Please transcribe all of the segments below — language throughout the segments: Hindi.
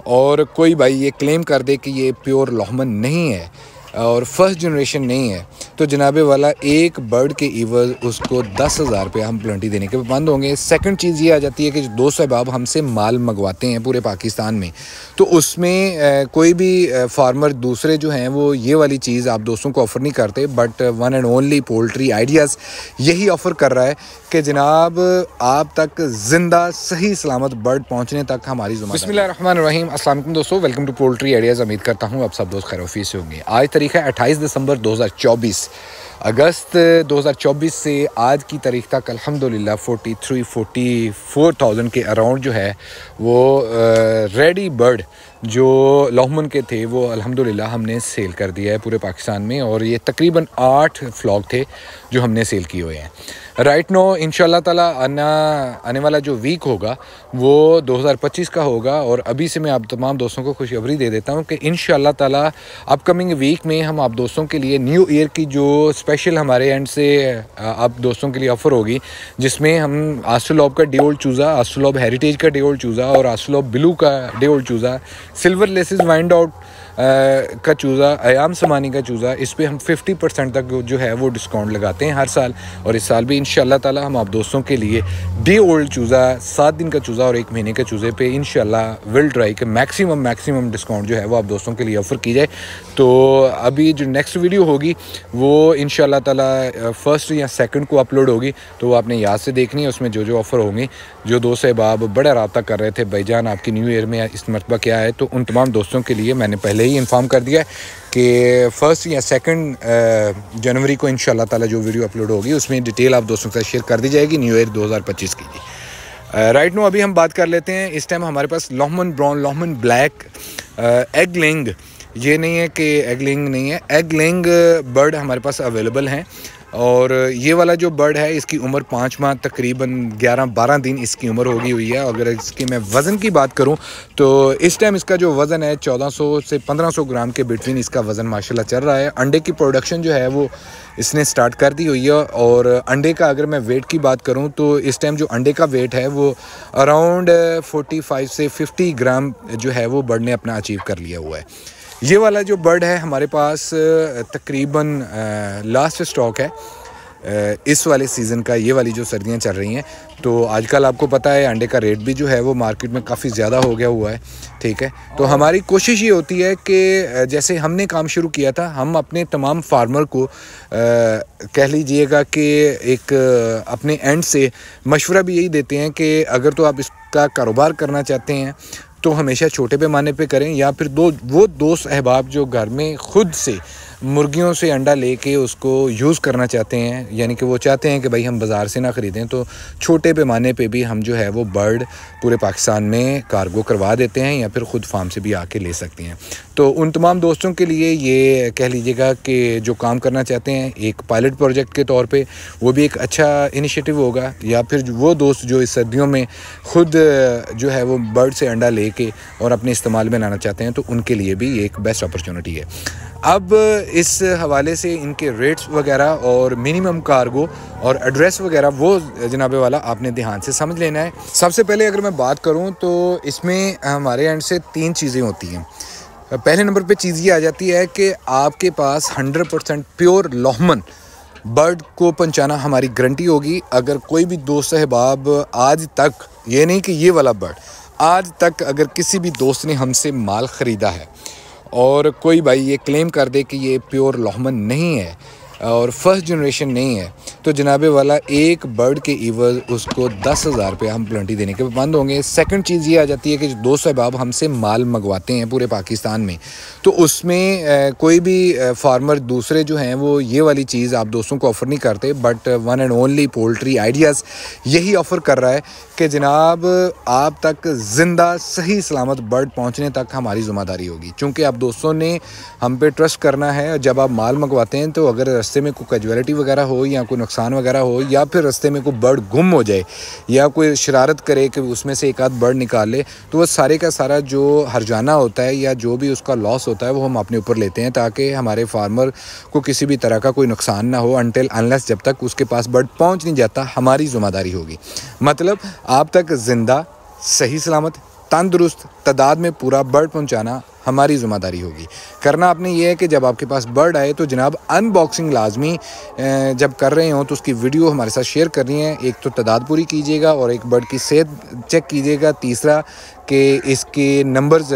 और कोई भाई ये क्लेम कर दे कि ये प्योर लोहमन नहीं है और फर्स्ट जनरेशन नहीं है, तो जनाबे वाला एक बर्ड के इवज़ उसको 10,000 रुपये हम प्लेंटी देने के पाबंद होंगे। सेकंड चीज़ ये आ जाती है कि जो दोस्त अहबाब हमसे माल मंगवाते हैं पूरे पाकिस्तान में, तो उसमें कोई भी फार्मर दूसरे जो हैं वो ये वाली चीज़ आप दोस्तों को ऑफ़र नहीं करते, but one and only poultry ideas यही ऑफ़र कर रहा है कि जनाब आप तक ज़िंदा सही सलामत बर्ड पहुँचने तक हमारी ज़िम्मेदारी। बिस्मिल्लाहिर्रहमानिर्रहीम, अस्सलाम वालेकुम दोस्तों, वेलकम टू पोल्ट्री आइडियाज़। उम्मीद करता हूँ आप सब दोस्त खैर से होंगे। आज तारीख़ है 28 दिसंबर 2024। अगस्त 2024 से आज की तारीख़ तक अल्हम्दुलिल्लाह 44,000 के अराउंड जो है वो रेडी बर्ड जो लोहमन के थे वो अल्हम्दुलिल्लाह हमने सेल कर दिया है पूरे पाकिस्तान में, और ये तकरीबन 8 फ्लॉक थे जो हमने सेल किए हुए हैं। राइट नो इंशाल्लाह ताला आने वाला जो वीक होगा वो 2025 का होगा, और अभी से मैं आप तमाम दोस्तों को खुशखबरी दे देता हूँ कि इंशाल्लाह ताला अपकमिंग वीक में हम आप दोस्तों के लिए न्यू ईयर की जो स्पेशल हमारे एंड से आप दोस्तों के लिए ऑफ़र होगी, जिसमें हम आस्ट्रोलॉब का डे ओल्ड चूज़ा, आस्ट्रोलॉब हेरिटेज का डे ओल्ड चूज़ा और आस्ट्रोलॉब ब्लू का डे ओल्ड चूज़ा, सिल्वर लेसेस वाइंड आउट का चूज़ा, अयाम समानी का चूज़ा, इस पे हम 50% तक जो है वो डिस्काउंट लगाते हैं हर साल, और इस साल भी इंशाल्लाह ताला हम आप दोस्तों के लिए डे ओल्ड चूज़ा, 7 दिन का चूज़ा और 1 महीने के चूज़े पे इंशाल्लाह विल ट्राई के मैक्सिमम डिस्काउंट जो है वो आप दोस्तों के लिए ऑफ़र की जाए। तो अभी जो नेक्स्ट वीडियो होगी वो इंशाल्लाह ताला फर्स्ट या सेकंड को अपलोड होगी, तो वो आपने याद से देखनी है। उसमें जो ऑफ़र होंगे, जो दोस्त अहबाब बड़ा रब्ता कर रहे थे भाईजान आपकी न्यू ईयर में इस मरतबा क्या है, तो उन तमाम दोस्तों के लिए मैंने पहले ही इन्फॉर्म कर दिया है कि फर्स्ट या सेकंड जनवरी को इंशाल्लाह ताला जो वीडियो अपलोड होगी उसमें डिटेल आप दोस्तों के साथ शेयर कर दी जाएगी न्यू ईयर 2025 की। राइट नो अभी हम बात कर लेते हैं। इस टाइम हमारे पास लोहमन ब्राउन, लोहमन ब्लैक, एग लेइंग, ये नहीं है कि एग लेइंग नहीं है, एग लेइंग बर्ड हमारे पास अवेलेबल हैं। और ये वाला जो बर्ड है इसकी उम्र 5 माह तकरीबन 11-12 दिन इसकी उम्र होगी हुई है। अगर इसकी मैं वज़न की बात करूं तो इस टाइम इसका जो वज़न है 1400 से 1500 ग्राम के बिटवीन इसका वज़न माशाल्लाह चल रहा है। अंडे की प्रोडक्शन जो है वो इसने स्टार्ट कर दी हुई है, और अंडे का अगर मैं वेट की बात करूं तो इस टाइम जो अंडे का वेट है वो अराउंड 45 से 50 ग्राम जो है वो बर्ड ने अपना अचीव कर लिया हुआ है। ये वाला जो बर्ड है हमारे पास तकरीबन लास्ट स्टॉक है इस वाले सीज़न का, ये वाली जो सर्दियां चल रही हैं। तो आजकल आपको पता है अंडे का रेट भी जो है वो मार्केट में काफ़ी ज़्यादा हो गया हुआ है, ठीक है। तो हमारी कोशिश ये होती है कि जैसे हमने काम शुरू किया था, हम अपने तमाम फार्मर को कह लीजिएगा कि एक अपने एंड से मशवरा भी यही देते हैं कि अगर तो आप इसका कारोबार करना चाहते हैं तो हमेशा छोटे पैमाने पे करें, या फिर वो दोस्त अहबाब जो घर में ख़ुद से मुर्गियों से अंडा लेके उसको यूज़ करना चाहते हैं, यानी कि वो चाहते हैं कि भाई हम बाज़ार से ना ख़रीदें, तो छोटे पैमाने पे भी हम जो है वो बर्ड पूरे पाकिस्तान में कार्गो करवा देते हैं, या फिर ख़ुद फार्म से भी आके ले सकते हैं। तो उन तमाम दोस्तों के लिए ये कह लीजिएगा कि जो काम करना चाहते हैं एक पायलट प्रोजेक्ट के तौर पे, वो भी एक अच्छा इनिशिएटिव होगा। या फिर वो दोस्त जो इस सर्दियों में ख़ुद जो है वो बर्ड से अंडा लेके और अपने इस्तेमाल में लाना चाहते हैं, तो उनके लिए भी एक बेस्ट अपॉर्चुनिटी है। अब इस हवाले से इनके रेट्स वगैरह और मिनिमम कार्गो और एड्रेस वगैरह वो जनाबे वाला आपने ध्यान से समझ लेना है। सबसे पहले अगर मैं बात करूं तो इसमें हमारे एंड से 3 चीज़ें होती हैं। पहले नंबर पे चीज़ ये आ जाती है कि आपके पास 100% प्योर लोहमन बर्ड को पहुंचाना हमारी गारंटी होगी। अगर कोई भी दोस्त अहबाब आज तक, ये नहीं कि ये वाला बर्ड, आज तक अगर किसी भी दोस्त ने हमसे माल ख़रीदा है और कोई भाई ये क्लेम कर दे कि ये प्योर लोहमन नहीं है और फर्स्ट जनरेशन नहीं है, तो जनाबे वाला एक बर्ड के इवज़ उसको 10,000 रुपये हम प्लेंटी देने के पाबंद होंगे। सेकंड चीज़ ये आ जाती है कि जो दोस्त अहबाब हमसे माल मंगवाते हैं पूरे पाकिस्तान में, तो उसमें कोई भी फार्मर दूसरे जो हैं वो ये वाली चीज़ आप दोस्तों को ऑफ़र नहीं करते, but one and only poultry ideas यही ऑफ़र कर रहा है कि जनाब आप तक ज़िंदा सही सलामत बर्ड पहुँचने तक हमारी ज़िम्मेदारी होगी। चूँकि आप दोस्तों ने हम पे ट्रस्ट करना है, जब आप माल मंगवाते हैं तो अगर रास्ते में कोई कैजुअलिटी वगैरह हो या कोई नुकसान वगैरह हो, या फिर रास्ते में कोई बर्ड गुम हो जाए या कोई शरारत करे कि उसमें से एक आध बर्ड निकाल ले, तो वह सारे का सारा जो हर्जाना होता है या जो भी उसका लॉस होता है वो हम अपने ऊपर लेते हैं, ताकि हमारे फार्मर को किसी भी तरह का कोई नुकसान ना हो अनटिल अनलेस जब तक उसके पास बर्ड पहुंच नहीं जाता हमारी ज़िम्मेदारी होगी। मतलब आप तक ज़िंदा सही सलामत तंदुरुस्त तादाद में पूरा बर्ड पहुंचाना हमारी ज़िम्मेदारी होगी। करना आपने ये है कि जब आपके पास बर्ड आए तो जनाब अनबॉक्सिंग लाजमी जब कर रहे हो तो उसकी वीडियो हमारे साथ शेयर करनी है। एक तो तादाद पूरी कीजिएगा और एक बर्ड की सेहत चेक कीजिएगा। तीसरा कि इसके नंबर्स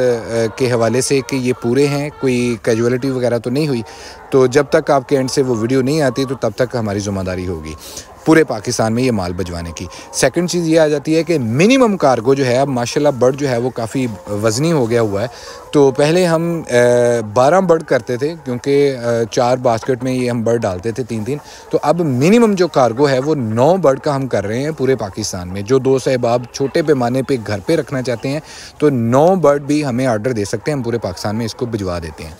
के हवाले से कि ये पूरे हैं, कोई कैजुअलिटी वगैरह तो नहीं हुई। तो जब तक आपके एंड से वो वीडियो नहीं आती तो तब तक हमारी ज़िम्मेदारी होगी पूरे पाकिस्तान में ये माल भिजवाने की। सेकंड चीज़ ये आ जाती है कि मिनिमम कार्गो जो है, अब माशाल्लाह बर्ड जो है वो काफ़ी वज़नी हो गया हुआ है। तो पहले हम 12 बर्ड करते थे क्योंकि 4 बास्केट में ये हम बर्ड डालते थे 3-3। तो अब मिनिमम जो कार्गो है वो 9 बर्ड का हम कर रहे हैं पूरे पाकिस्तान में। जो दोस्त अहबाब छोटे पैमाने पे घर पे रखना चाहते हैं तो 9 बर्ड भी हमें ऑर्डर दे सकते हैं, हम पूरे पाकिस्तान में इसको भिजवा देते हैं।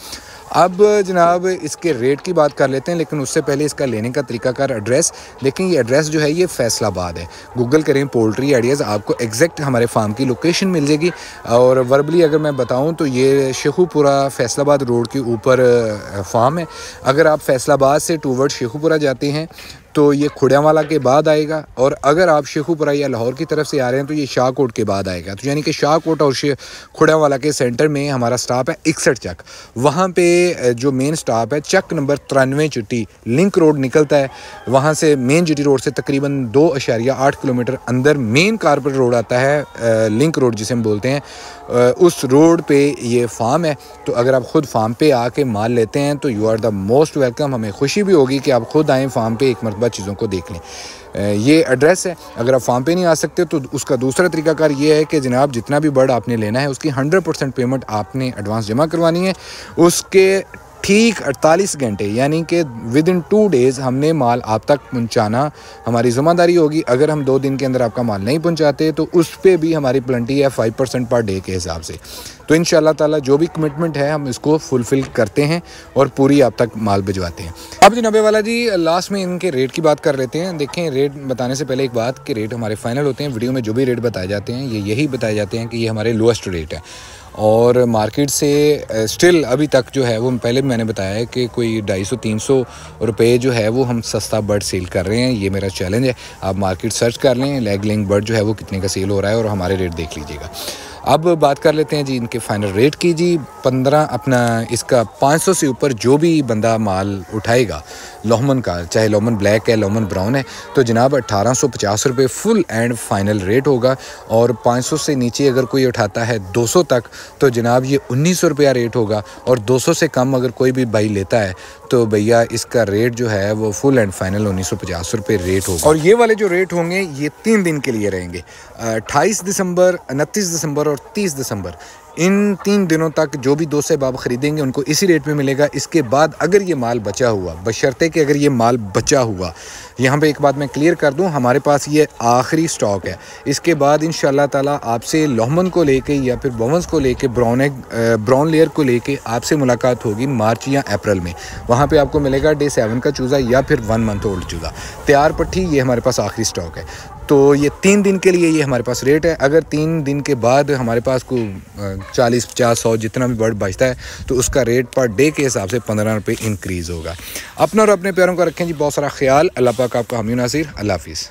अब जनाब इसके रेट की बात कर लेते हैं, लेकिन उससे पहले इसका लेने का तरीकाकार एड्रेस देखें। ये एड्रेस जो है ये फैसलाबाद है। गूगल करें पोल्ट्री आइडियाज़, आपको एग्जैक्ट हमारे फार्म की लोकेशन मिल जाएगी। और वर्बली अगर मैं बताऊं तो ये शेखुपुरा फैसलाबाद रोड के ऊपर फार्म है। अगर आप फैसलाबाद से टूवर्ड शेखुपुरा जाते हैं तो ये खुड़ियावाला के बाद आएगा, और अगर आप शेखुपुरा या लाहौर की तरफ से आ रहे हैं तो ये शाहकोट के बाद आएगा। तो यानी कि शाहकोट और खुड़ियावाला के सेंटर में हमारा स्टॉप है 61 चक। वहाँ पे जो मेन स्टॉप है चक नंबर 93 चिट्टी लिंक रोड निकलता है। वहाँ से मेन जीटी रोड से तकरीबन 2.8 किलोमीटर अंदर मेन कारपेट रोड आता है, लिंक रोड जिसे हम बोलते हैं। उस रोड पे ये फार्म है। तो अगर आप ख़ुद फार्म पे आके माल लेते हैं तो you are the most welcome. हमें खुशी भी होगी कि आप ख़ुद आएँ फार्म पे, एक मरतबा चीज़ों को देख लें। ये एड्रेस है। अगर आप फार्म पे नहीं आ सकते तो उसका दूसरा तरीकाकार ये है कि जनाब जितना भी बर्ड आपने लेना है उसकी 100% पेमेंट आपने एडवांस जमा करवानी है। उसके ठीक 48 घंटे यानी कि विद इन 2 डेज़ हमने माल आप तक पहुंचाना हमारी ज़िम्मेदारी होगी। अगर हम 2 दिन के अंदर आपका माल नहीं पहुंचाते तो उस पर भी हमारी पेनल्टी है 5% पर डे के हिसाब से। तो इंशाल्लाह ताला जो भी कमिटमेंट है हम इसको फुलफ़िल करते हैं और पूरी आप तक माल भिजवाते हैं। अब जनाब वाला जी लास्ट में इनके रेट की बात कर लेते हैं। देखें, रेट बताने से पहले एक बात कि रेट हमारे फाइनल होते हैं। वीडियो में जो भी रेट बताए जाते हैं ये यही बताए जाते हैं कि ये हमारे लोएस्ट रेट है। और मार्केट से स्टिल अभी तक जो है वो पहले भी मैंने बताया है कि कोई 250-300 रुपये जो है वो हम सस्ता बर्ड सेल कर रहे हैं। ये मेरा चैलेंज है। आप मार्केट सर्च कर लें, लेग लिंग बर्ड जो है वो कितने का सेल हो रहा है और हमारे रेट देख लीजिएगा। अब बात कर लेते हैं जी इनके फाइनल रेट की। जी 15 अपना इसका 500 से ऊपर जो भी बंदा माल उठाएगा लोहमन का, चाहे लोहमन ब्लैक है लोहमन ब्राउन है, तो जनाब 1850 रुपये फुल एंड फाइनल रेट होगा। और 500 से नीचे अगर कोई उठाता है 200 तक तो जनाब ये 1900 रुपया रेट होगा। और 200 से कम अगर कोई भी भाई लेता है तो भैया इसका रेट जो है वो फुल एंड फाइनल 1950 रुपये रेट होगा। और ये वाले जो रेट होंगे ये 3 दिन के लिए रहेंगे, 28 दिसंबर, 29 दिसंबर और 30 दिसंबर। इन 3 दिनों तक जो भी दोस्त अहबाब ख़रीदेंगे उनको इसी रेट में मिलेगा। इसके बाद अगर ये माल बचा हुआ, बशर्ते कि अगर ये माल बचा हुआ, यहाँ पे एक बात मैं क्लियर कर दूं, हमारे पास ये आखिरी स्टॉक है। इसके बाद इंशाल्लाह ताला आपसे लोहमन को लेके या फिर बोवंस को लेके ब्राउन लेयर को लेके आपसे मुलाकात होगी मार्च या अप्रैल में। वहाँ पे आपको मिलेगा डे 7 का चूज़ा या फिर 1 मंथ ओल्ड चूज़ा तैयार पट्टी। ये हमारे पास आखिरी स्टॉक है। तो ये 3 दिन के लिए ये हमारे पास रेट है। अगर 3 दिन के बाद हमारे पास को 40, 50, 100 जितना भी बर्ड बचता है तो उसका रेट पर डे के हिसाब से 15 रुपये इंक्रीज़ होगा। अपना और अपने प्यारों का रखें जी बहुत सारा ख्याल। अल्लाह पाक आपका हामी नासिर। अल्लाह हाफिज़।